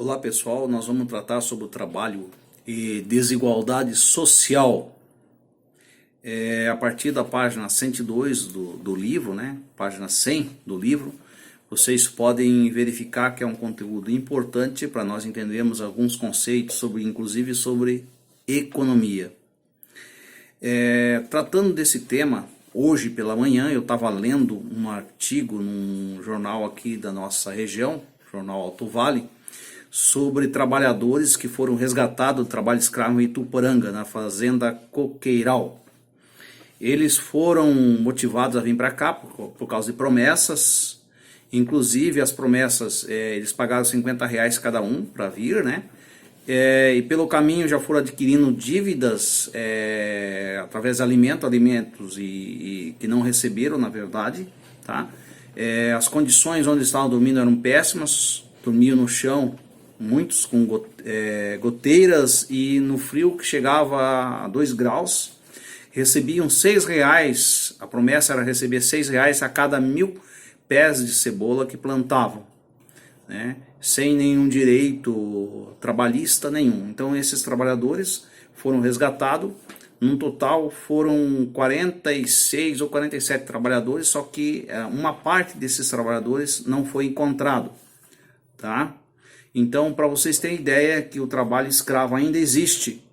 Olá pessoal, nós vamos tratar sobre o trabalho e desigualdade social a partir da página 102 do livro, né? Página 100 do livro. Vocês podem verificar que é um conteúdo importante para nós entendermos alguns conceitos, inclusive sobre economia. Tratando desse tema, hoje pela manhã eu estava lendo um artigo num jornal aqui da nossa região, Jornal Alto Vale, sobre trabalhadores que foram resgatados do trabalho escravo em Ituporanga, na fazenda Coqueiral. Eles foram motivados a vir para cá por causa de promessas, inclusive as promessas, eles pagaram R$50 cada um para vir, né? E pelo caminho já foram adquirindo dívidas através de alimentos e que não receberam, na verdade, tá? As condições onde estavam dormindo eram péssimas, dormiam no chão, muitos com goteiras, e no frio que chegava a 2 graus, recebiam R$6, a promessa era receber R$6 a cada 1.000 pés de cebola que plantavam, né? Sem nenhum direito trabalhista nenhum. Então esses trabalhadores foram resgatados, num total foram 46 ou 47 trabalhadores, só que uma parte desses trabalhadores não foi encontrado, tá? Então, para vocês terem ideia que o trabalho escravo ainda existe,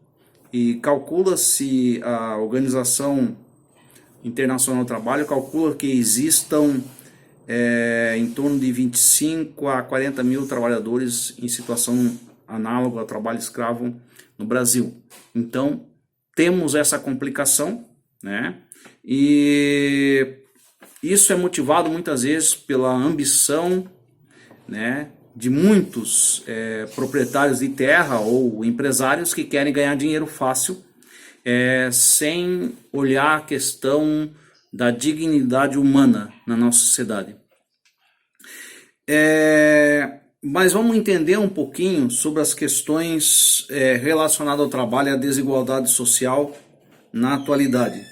e calcula-se, a Organização Internacional do Trabalho calcula que existam em torno de 25 a 40 mil trabalhadores em situação análoga ao trabalho escravo no Brasil. Então, temos essa complicação, né? E isso é motivado muitas vezes pela ambição, né, de muitos proprietários de terra ou empresários que querem ganhar dinheiro fácil, sem olhar a questão da dignidade humana na nossa sociedade. Mas vamos entender um pouquinho sobre as questões relacionadas ao trabalho e à desigualdade social na atualidade.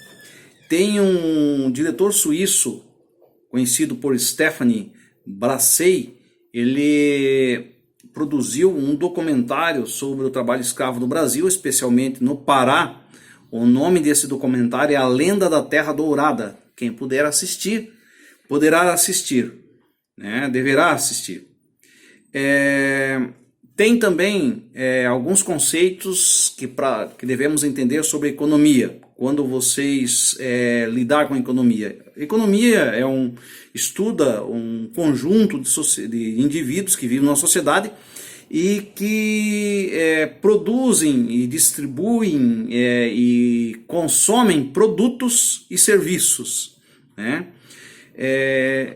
Tem um diretor suíço, conhecido por Stephanie Brassey. Ele produziu um documentário sobre o trabalho escravo no Brasil, especialmente no Pará. O nome desse documentário é A Lenda da Terra Dourada. Quem puder assistir, poderá assistir, né? Deverá assistir. Tem também alguns conceitos que devemos entender sobre economia, quando vocês lidar com economia. Economia estuda um conjunto de indivíduos que vivem na sociedade e que produzem e distribuem e consomem produtos e serviços, né?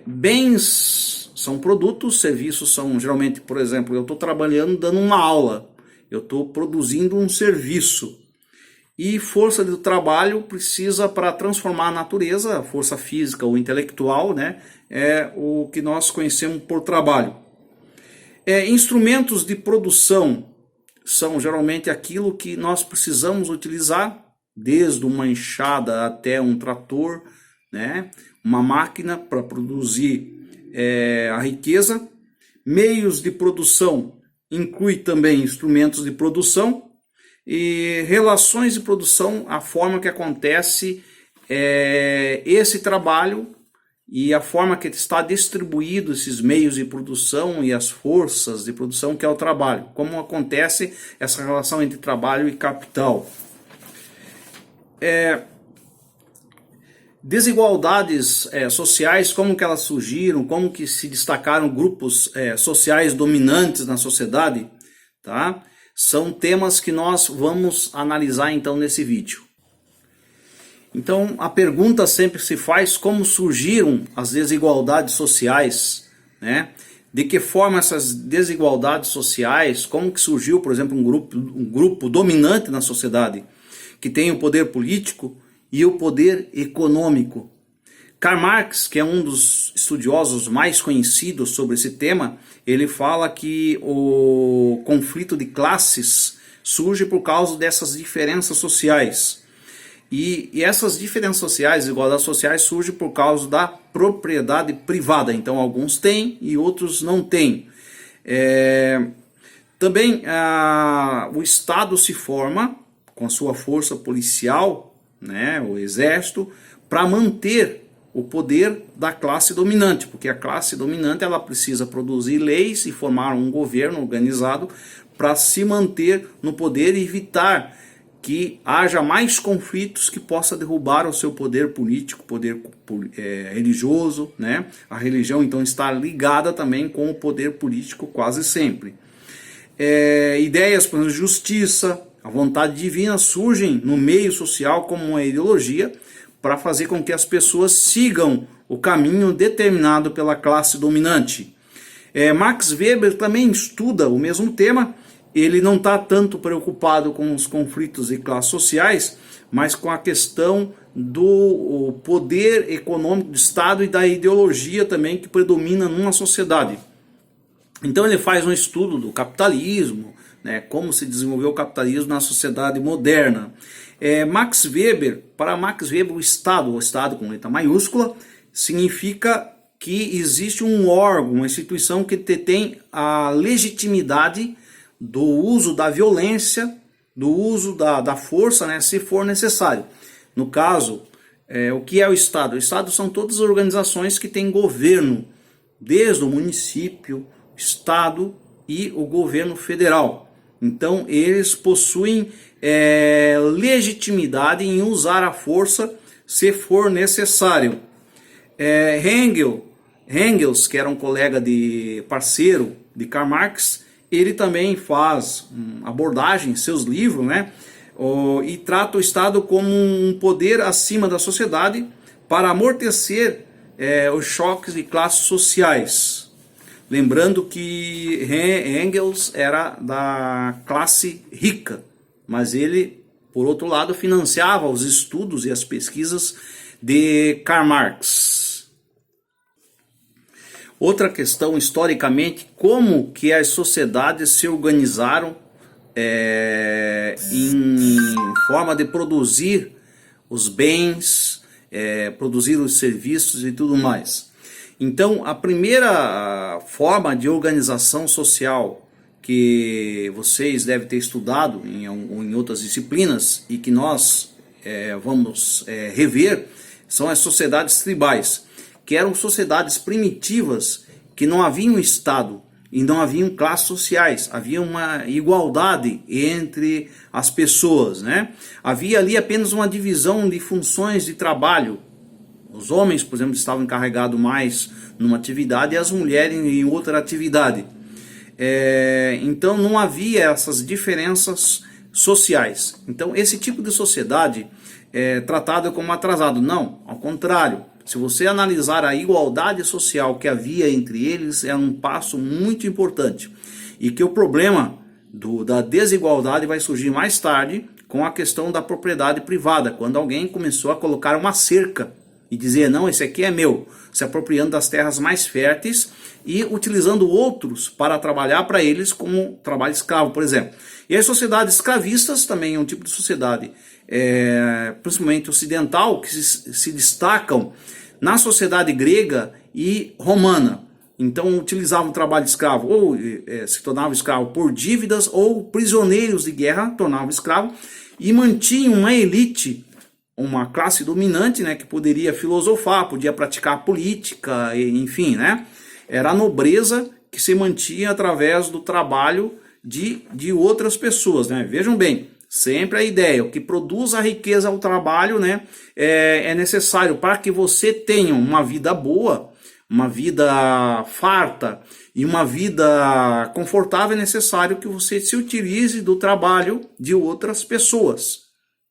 Bens são produtos, serviços são geralmente, por exemplo, eu estou trabalhando dando uma aula, eu estou produzindo um serviço. E força do trabalho precisa, para transformar a natureza, a força física ou intelectual, né, é o que nós conhecemos por trabalho. Instrumentos de produção são geralmente aquilo que nós precisamos utilizar, desde uma enxada até um trator, né, uma máquina para produzir a riqueza. Meios de produção inclui também instrumentos de produção. E relações de produção, a forma que acontece esse trabalho e a forma que está distribuído esses meios de produção e as forças de produção, que é o trabalho. Como acontece essa relação entre trabalho e capital. Desigualdades sociais, como que elas surgiram, como que se destacaram grupos sociais dominantes na sociedade, tá? São temas que nós vamos analisar então nesse vídeo. Então a pergunta sempre se faz: como surgiram as desigualdades sociais, né? De que forma essas desigualdades sociais, como que surgiu, por exemplo, um grupo dominante na sociedade, que tem o poder político e o poder econômico. Karl Marx, que é um dos estudiosos mais conhecidos sobre esse tema, ele fala que o conflito de classes surge por causa dessas diferenças sociais. E essas diferenças sociais, desigualdades sociais, surgem por causa da propriedade privada. Então alguns têm e outros não têm. Também o Estado se forma com a sua força policial, né, o exército, para manter o poder da classe dominante, porque a classe dominante ela precisa produzir leis e formar um governo organizado para se manter no poder e evitar que haja mais conflitos que possa derrubar o seu poder político, poder religioso, né? A religião então está ligada também com o poder político quase sempre. Ideias, por exemplo, justiça, a vontade divina surgem no meio social como uma ideologia para fazer com que as pessoas sigam o caminho determinado pela classe dominante. Max Weber também estuda o mesmo tema. Ele não está tanto preocupado com os conflitos de classes sociais, mas com a questão do poder econômico do Estado e da ideologia também que predomina numa sociedade. Então ele faz um estudo do capitalismo, né, como se desenvolveu o capitalismo na sociedade moderna. Para Max Weber, o Estado com letra maiúscula, significa que existe um órgão, uma instituição que detém a legitimidade do uso da violência, do uso da força, né, se for necessário. No caso, o que é o Estado? O Estado são todas as organizações que têm governo, desde o município, Estado e o governo federal. Então, eles possuem legitimidade em usar a força se for necessário. Engels, que era um colega parceiro de Karl Marx, ele também faz abordagem em seus livros, né, e trata o Estado como um poder acima da sociedade para amortecer os choques de classes sociais. Lembrando que Engels era da classe rica, mas ele, por outro lado, financiava os estudos e as pesquisas de Karl Marx. Outra questão, historicamente, como que as sociedades se organizaram em forma de produzir os bens, produzir os serviços e tudo mais. Então, a primeira forma de organização social que vocês devem ter estudado em outras disciplinas e que nós vamos rever são as sociedades tribais, que eram sociedades primitivas que não haviam Estado e não haviam classes sociais, havia uma igualdade entre as pessoas, né? Havia ali apenas uma divisão de funções de trabalho. Os homens, por exemplo, estavam encarregados mais numa atividade e as mulheres em outra atividade. Então não havia essas diferenças sociais. Então esse tipo de sociedade é tratada como atrasado. Não, ao contrário. Se você analisar a igualdade social que havia entre eles, é um passo muito importante. E que o problema da desigualdade vai surgir mais tarde com a questão da propriedade privada, quando alguém começou a colocar uma cerca e dizer, não, esse aqui é meu, se apropriando das terras mais férteis e utilizando outros para trabalhar para eles como trabalho escravo, por exemplo. E as sociedades escravistas também é um tipo de sociedade, principalmente ocidental, que se destacam na sociedade grega e romana. Então utilizavam o trabalho escravo, ou se tornavam escravo por dívidas, ou prisioneiros de guerra tornavam escravo, e mantinham uma elite, uma classe dominante, né, que poderia filosofar, podia praticar política, enfim, né? Era a nobreza que se mantinha através do trabalho de outras pessoas, né? Vejam bem, sempre a ideia, o que produz a riqueza ao trabalho, né, é necessário para que você tenha uma vida boa, uma vida farta e uma vida confortável, é necessário que você se utilize do trabalho de outras pessoas,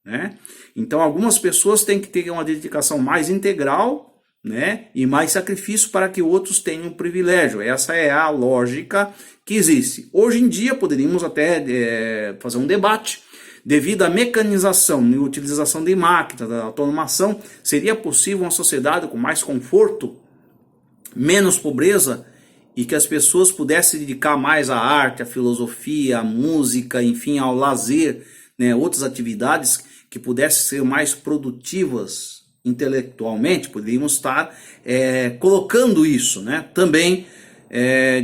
né? Então algumas pessoas têm que ter uma dedicação mais integral, né, e mais sacrifício para que outros tenham privilégio. Essa é a lógica que existe. Hoje em dia poderíamos até fazer um debate. Devido à mecanização e utilização de máquinas, da automação, seria possível uma sociedade com mais conforto, menos pobreza, e que as pessoas pudessem se dedicar mais à arte, à filosofia, à música, enfim, ao lazer, né, outras atividades que pudessem ser mais produtivas intelectualmente? Poderíamos estar colocando isso, né? Também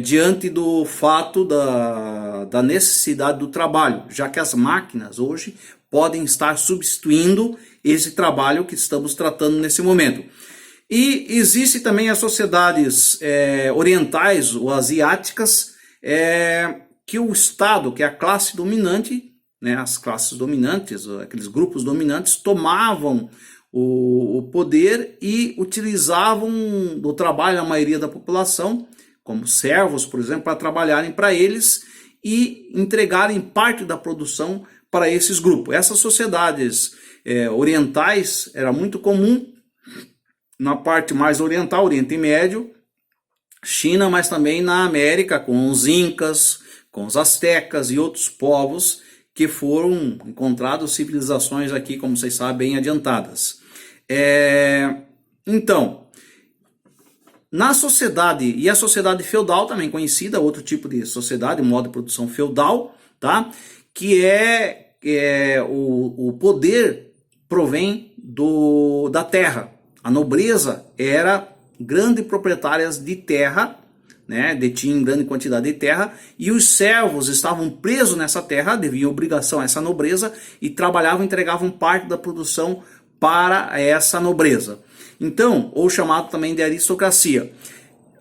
diante do fato da necessidade do trabalho, já que as máquinas hoje podem estar substituindo esse trabalho que estamos tratando nesse momento. E existe também as sociedades orientais ou asiáticas, que o Estado, que é a classe dominante, né, as classes dominantes, aqueles grupos dominantes, tomavam o poder e utilizavam do trabalho a maioria da população, como servos, por exemplo, para trabalharem para eles e entregarem parte da produção para esses grupos. Essas sociedades orientais era muito comum na parte mais oriental, Oriente Médio, China, mas também na América, com os incas, com os astecas e outros povos que foram encontrados civilizações aqui, como vocês sabem, bem adiantadas. Então, na sociedade, e a sociedade feudal também conhecida, outro tipo de sociedade, modo de produção feudal, tá? Que o poder provém da terra. A nobreza era grande proprietárias de terra, né, detinham grande quantidade de terra, e os servos estavam presos nessa terra, deviam obrigação a essa nobreza, e trabalhavam, entregavam parte da produção para essa nobreza. Então, ou chamado também de aristocracia.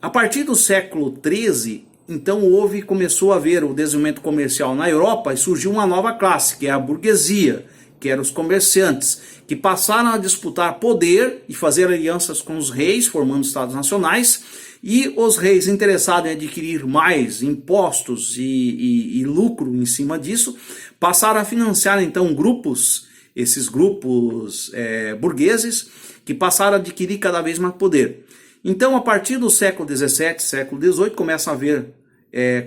A partir do século XIII, então começou a haver o desenvolvimento comercial na Europa e surgiu uma nova classe, que é a burguesia, que eram os comerciantes, que passaram a disputar poder e fazer alianças com os reis, formando estados nacionais, e os reis interessados em adquirir mais impostos e lucro em cima disso, passaram a financiar então esses grupos burgueses, que passaram a adquirir cada vez mais poder. Então, a partir do século XVII, século XVIII, começam a haver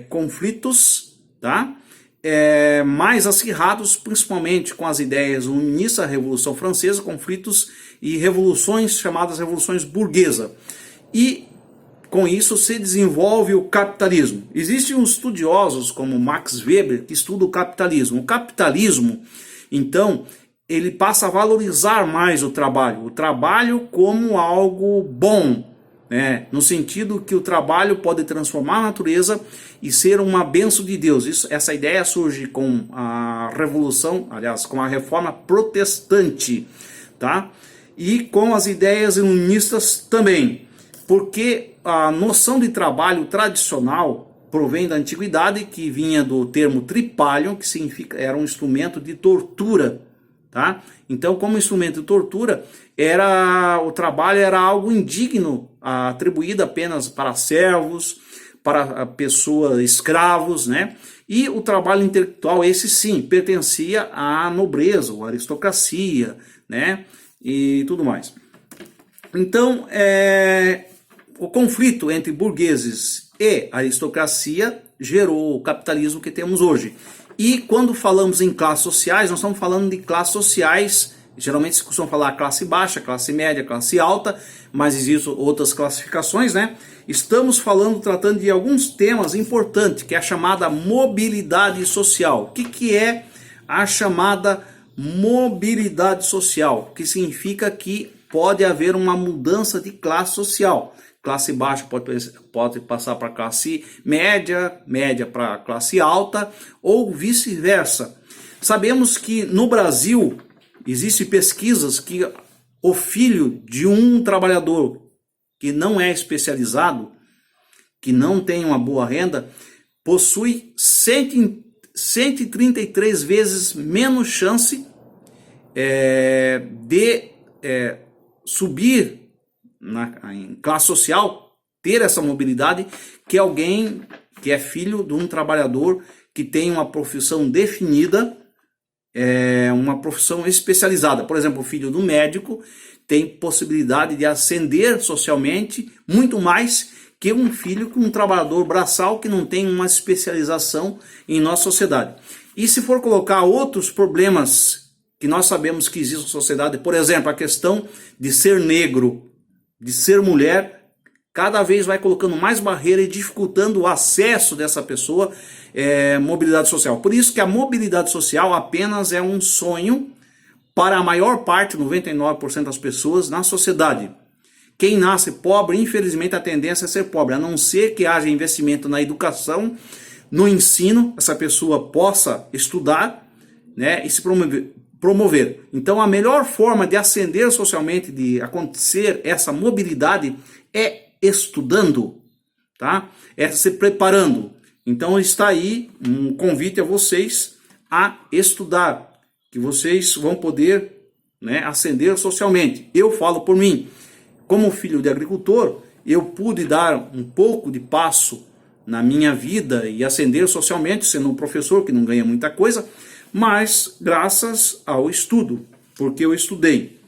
conflitos, tá? Mais acirrados, principalmente com as ideias no início da Revolução Francesa, conflitos e revoluções chamadas revoluções burguesas. E com isso se desenvolve o capitalismo. Existem uns estudiosos como Max Weber que estudam o capitalismo. O capitalismo, então, ele passa a valorizar mais o trabalho como algo bom, né? No sentido que o trabalho pode transformar a natureza e ser uma bênção de Deus. Essa ideia surge com a Revolução, aliás, com a Reforma Protestante, tá? E com as ideias iluministas também, porque a noção de trabalho tradicional provém da antiguidade, que vinha do termo tripalium, que significa era um instrumento de tortura, tá? Então, como instrumento de tortura, o trabalho era algo indigno, atribuído apenas para servos, para pessoas, escravos, né? E o trabalho intelectual, esse sim, pertencia à nobreza, ou aristocracia, né? E tudo mais. Então, o conflito entre burgueses e aristocracia gerou o capitalismo que temos hoje. E quando falamos em classes sociais, nós estamos falando de classes sociais, geralmente se costuma falar classe baixa, classe média, classe alta, mas existem outras classificações, né? Estamos tratando de alguns temas importantes, que é a chamada mobilidade social. O que é a chamada mobilidade social? Que significa que pode haver uma mudança de classe social. Classe baixa pode passar para classe média, média para classe alta, ou vice-versa. Sabemos que no Brasil existem pesquisas que o filho de um trabalhador que não é especializado, que não tem uma boa renda, possui 133 vezes menos chance de subir em classe social, ter essa mobilidade, que alguém que é filho de um trabalhador que tem uma profissão definida, uma profissão especializada. Por exemplo, o filho do médico tem possibilidade de ascender socialmente muito mais que um trabalhador braçal que não tem uma especialização em nossa sociedade. E se for colocar outros problemas que nós sabemos que existem na sociedade, por exemplo, a questão de ser negro, de ser mulher, cada vez vai colocando mais barreira e dificultando o acesso dessa pessoa, mobilidade social. Por isso que a mobilidade social apenas é um sonho para a maior parte, 99% das pessoas na sociedade. quem nasce pobre, infelizmente, a tendência é ser pobre, a não ser que haja investimento na educação, no ensino, essa pessoa possa estudar, né, e se promover. Então, a melhor forma de ascender socialmente, de acontecer essa mobilidade, é estudando, tá? É se preparando. Então, está aí um convite a vocês a estudar, que vocês vão poder, né, ascender socialmente. Eu falo por mim, como filho de agricultor, eu pude dar um pouco de passo na minha vida e ascender socialmente, sendo um professor que não ganha muita coisa, mas graças ao estudo, porque eu estudei.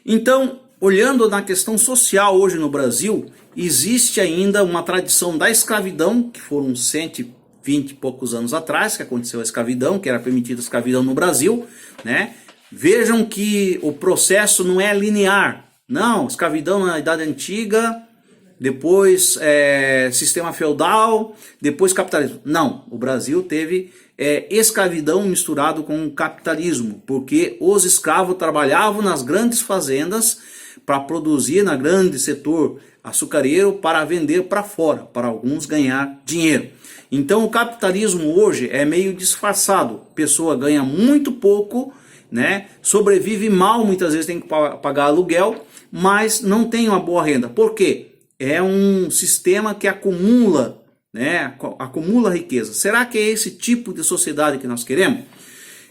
Então, olhando na questão social hoje no Brasil, existe ainda uma tradição da escravidão, que foram 120 e poucos anos atrás que aconteceu a escravidão, que era permitida a escravidão no Brasil, né? Vejam que o processo não é linear. Não, escravidão na Idade Antiga, depois sistema feudal, depois capitalismo. Não, o Brasil teve escravidão misturado com capitalismo, porque os escravos trabalhavam nas grandes fazendas para produzir na grande setor açucareiro para vender para fora, para alguns ganhar dinheiro. Então o capitalismo hoje é meio disfarçado, a pessoa ganha muito pouco, né? Sobrevive mal, muitas vezes tem que pagar aluguel, mas não tem uma boa renda. Por quê? É um sistema que acumula, né? Acumula riqueza. Será que é esse tipo de sociedade que nós queremos?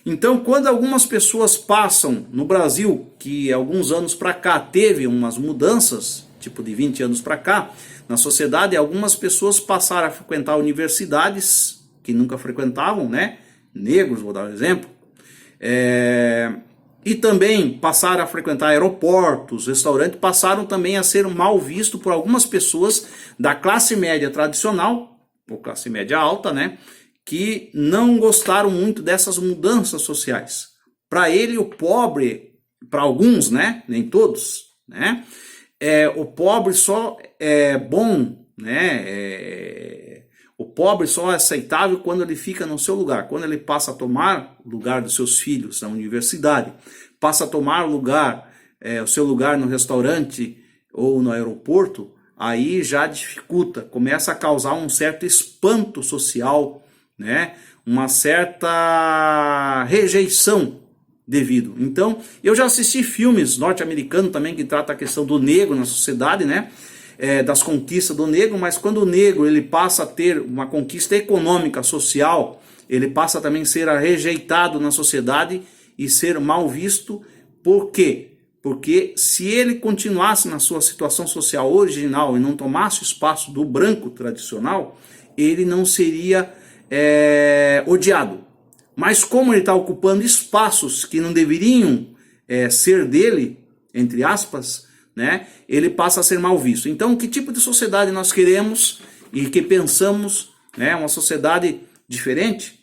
Então, quando algumas pessoas passam no Brasil, que alguns anos para cá teve umas mudanças, tipo de 20 anos para cá, na sociedade, algumas pessoas passaram a frequentar universidades que nunca frequentavam, né? Negros, vou dar um exemplo. E também passaram a frequentar aeroportos, restaurantes, passaram também a ser mal vistos por algumas pessoas da classe média tradicional, ou classe média alta, né, que não gostaram muito dessas mudanças sociais. Para ele, o pobre, para alguns, né, nem todos, né, o pobre só é bom, né, o pobre só é aceitável quando ele fica no seu lugar, quando ele passa a tomar o lugar dos seus filhos na universidade, passa a tomar o seu lugar no restaurante ou no aeroporto, aí já dificulta, começa a causar um certo espanto social, né? Uma certa rejeição devido. Então, eu já assisti filmes norte-americanos também que tratam a questão do negro na sociedade, né? Das conquistas do negro, mas quando o negro ele passa a ter uma conquista econômica, social, ele passa também a ser rejeitado na sociedade e ser mal visto. Por quê? Porque se ele continuasse na sua situação social original e não tomasse o espaço do branco tradicional, ele não seria odiado. Mas como ele está ocupando espaços que não deveriam ser dele, entre aspas, né, ele passa a ser mal visto. Então, que tipo de sociedade nós queremos e que pensamos, né, uma sociedade diferente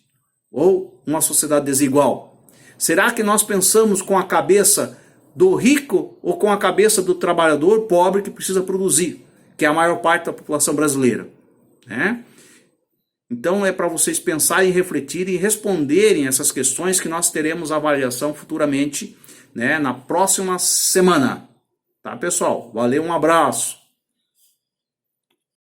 ou uma sociedade desigual? Será que nós pensamos com a cabeça do rico ou com a cabeça do trabalhador pobre que precisa produzir, que é a maior parte da população brasileira, né? Então é para vocês pensarem, refletirem e responderem essas questões que nós teremos avaliação futuramente, né, na próxima semana. Tá, pessoal? Valeu, um abraço.